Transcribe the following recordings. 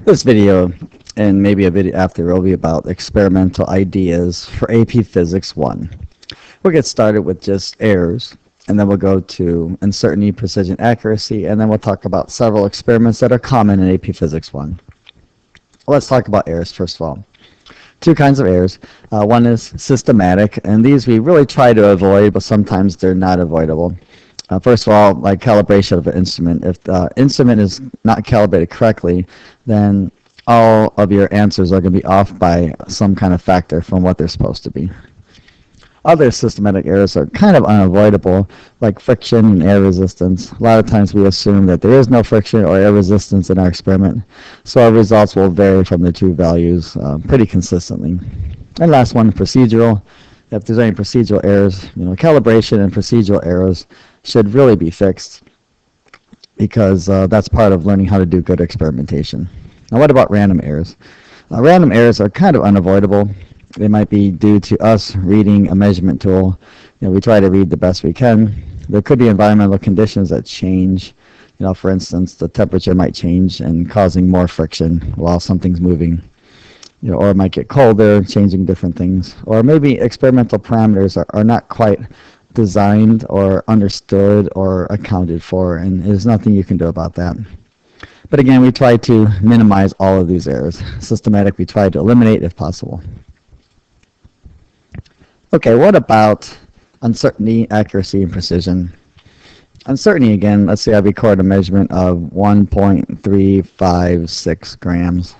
This video and maybe a video after will be about experimental ideas for AP Physics 1. We'll get started with just errors, and then we'll go to uncertainty, precision, accuracy, and then we'll talk about several experiments that are common in AP Physics 1. Let's talk about errors first of all. Two kinds of errors. One is systematic, and these we really try to avoid, but sometimes they're not avoidable. First of all, like calibration of an instrument. If the instrument is not calibrated correctly, then all of your answers are going to be off by some kind of factor from what they're supposed to be. Other systematic errors are kind of unavoidable, like friction and air resistance. A lot of times we assume that there is no friction or air resistance in our experiment, so our results will vary from the two values pretty consistently. And last one, procedural. If there's any procedural errors, calibration and procedural errors should really be fixed because that's part of learning how to do good experimentation. Now, what about random errors? Random errors are kind of unavoidable. They might be due to us reading a measurement tool. We try to read the best we can. There could be environmental conditions that change. For instance, the temperature might change and causing more friction while something's moving. Or it might get colder, changing different things. Or maybe experimental parameters are not quite designed or understood or accounted for, and there's nothing you can do about that. But again, we try to minimize all of these errors. Systematic, we try to eliminate if possible. Okay, what about uncertainty, accuracy, and precision? Uncertainty, again, let's say I record a measurement of 1.356 grams.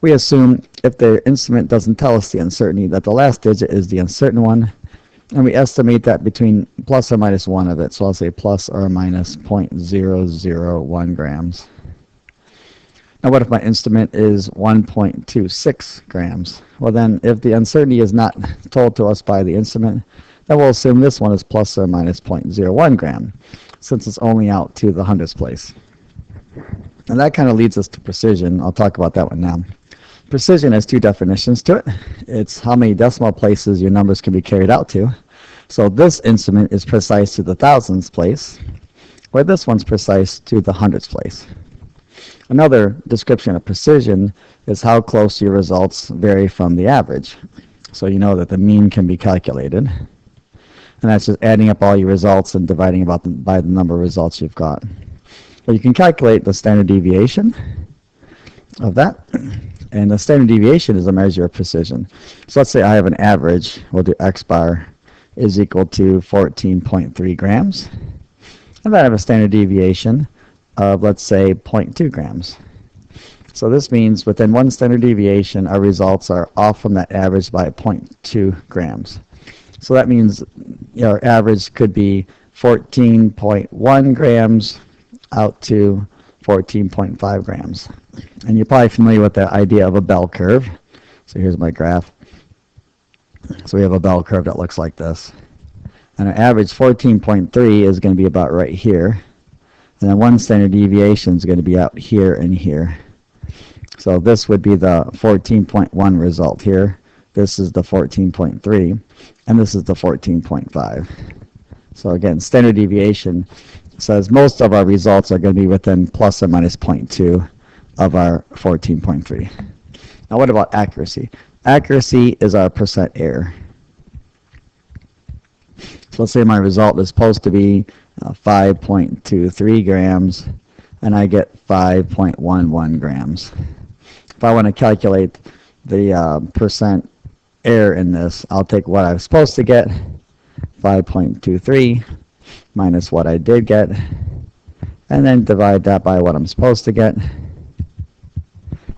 We assume if the instrument doesn't tell us the uncertainty, that the last digit is the uncertain one, and we estimate that between plus or minus 1 of it, so I'll say plus or minus 0.001 grams. Now what if my instrument is 1.26 grams? Well then, if the uncertainty is not told to us by the instrument, then we'll assume this one is plus or minus 0.01 gram, since it's only out to the hundredths place. And that kind of leads us to precision. I'll talk about that one now. Precision has two definitions to it. It's how many decimal places your numbers can be carried out to. So this instrument is precise to the thousandths place, where this one's precise to the hundredths place. Another description of precision is how close your results vary from the average. So you know that the mean can be calculated. And that's just adding up all your results and dividing by the number of results you've got. But you can calculate the standard deviation of that. And the standard deviation is a measure of precision. So let's say I have an average. We'll do x bar is equal to 14.3 grams. And then I have a standard deviation of, let's say, 0.2 grams. So this means within one standard deviation, our results are off from that average by 0.2 grams. So that means our average could be 14.1 grams out to 14.5 grams. And you're probably familiar with the idea of a bell curve. So here's my graph. So we have a bell curve that looks like this. And our average 14.3 is going to be about right here. And then one standard deviation is going to be out here and here. So this would be the 14.1 result here. This is the 14.3. And this is the 14.5. So again, standard deviation says most of our results are going to be within plus or minus 0.2 of our 14.3. Now what about accuracy? Accuracy is our percent error. So let's say my result is supposed to be 5.23 grams, and I get 5.11 grams. If I want to calculate the percent error in this, I'll take what I was supposed to get, 5.23, minus what I did get, and then divide that by what I'm supposed to get,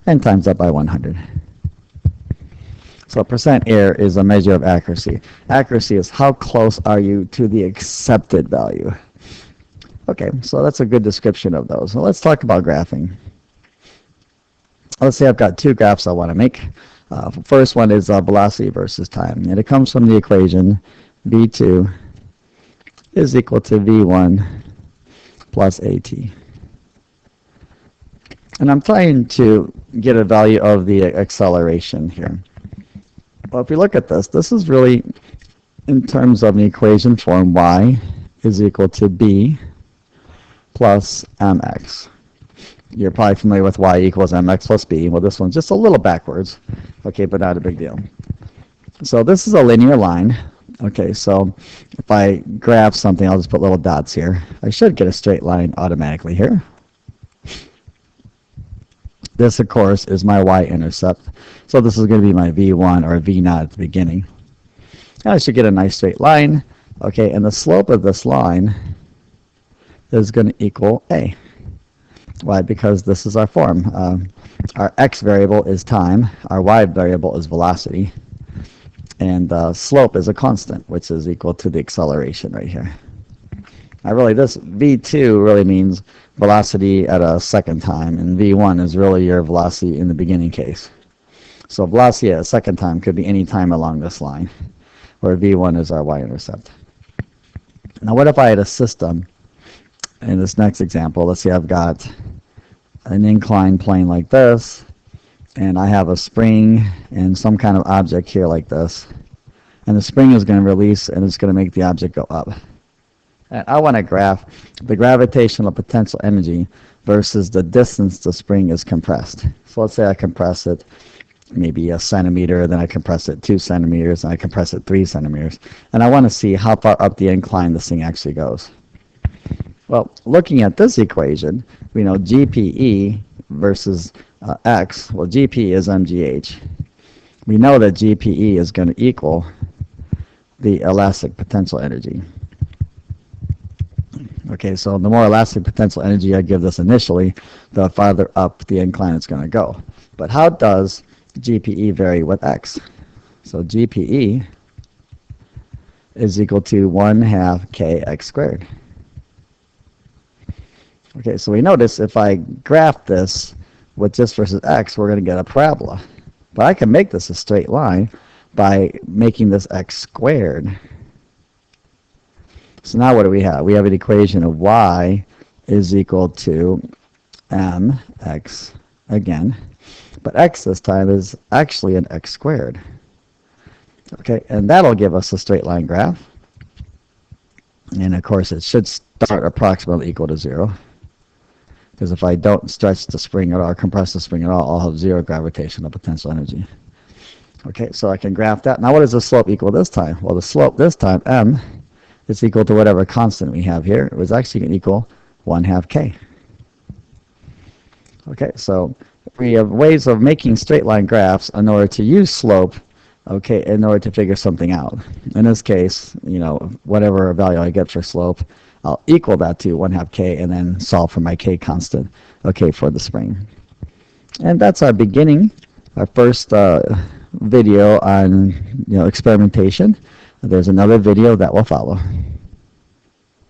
and times that by 100. So percent error is a measure of accuracy. Accuracy is how close are you to the accepted value. Okay, so that's a good description of those. So let's talk about graphing. Let's say I've got two graphs I want to make. First one is velocity versus time, and it comes from the equation v2 is equal to v1 plus at. And I'm trying to get a value of the acceleration here. Well, if you look at this, this is really in terms of an equation form, y is equal to b plus mx. You're probably familiar with y equals mx plus b. Well, this one's just a little backwards, okay, but not a big deal. So this is a linear line. Okay, so if I graph something, I'll just put little dots here. I should get a straight line automatically here. This, of course, is my y-intercept. So this is going to be my v1 or v0 at the beginning. And I should get a nice straight line. Okay, and the slope of this line is going to equal a. Why? Because this is our form. Our x variable is time. Our y variable is velocity. And slope is a constant, which is equal to the acceleration right here. Now really, this v2 really means velocity at a second time, and v1 is really your velocity in the beginning case. So velocity at a second time could be any time along this line, where v1 is our y-intercept. Now what if I had a system in this next example? Let's say I've got an inclined plane like this, and I have a spring and some kind of object here like this, and the spring is going to release and it's going to make the object go up. And I want to graph the gravitational potential energy versus the distance the spring is compressed. So let's say I compress it maybe a centimeter, then I compress it 2 centimeters, and I compress it 3 centimeters, and I want to see how far up the incline this thing actually goes. Well, looking at this equation, we know GPE versus x. Well, GP is mgh. We know that GPE is going to equal the elastic potential energy. Okay, so the more elastic potential energy I give this initially, the farther up the incline it's going to go. But how does GPE vary with x? So GPE is equal to 1/2 kx squared. Okay, so we notice if I graph this with this versus x, we're going to get a parabola. But I can make this a straight line by making this x squared. So now what do we have? We have an equation of y is equal to mx again. But x this time is actually an x squared. Okay, and that'll give us a straight line graph. And of course it should start approximately equal to 0. Because if I don't stretch the spring at all, or compress the spring at all, I'll have 0 gravitational potential energy. Okay, so I can graph that. Now what does the slope equal this time? Well, the slope this time, m, is equal to whatever constant we have here. It was actually going to equal 1/2 k. Okay, so we have ways of making straight line graphs in order to use slope, okay, in order to figure something out. In this case, you know, whatever value I get for slope, I'll equal that to 1/2 k and then solve for my k constant, okay, for the spring. And that's our beginning, our first video on, you know, experimentation. There's another video that will follow.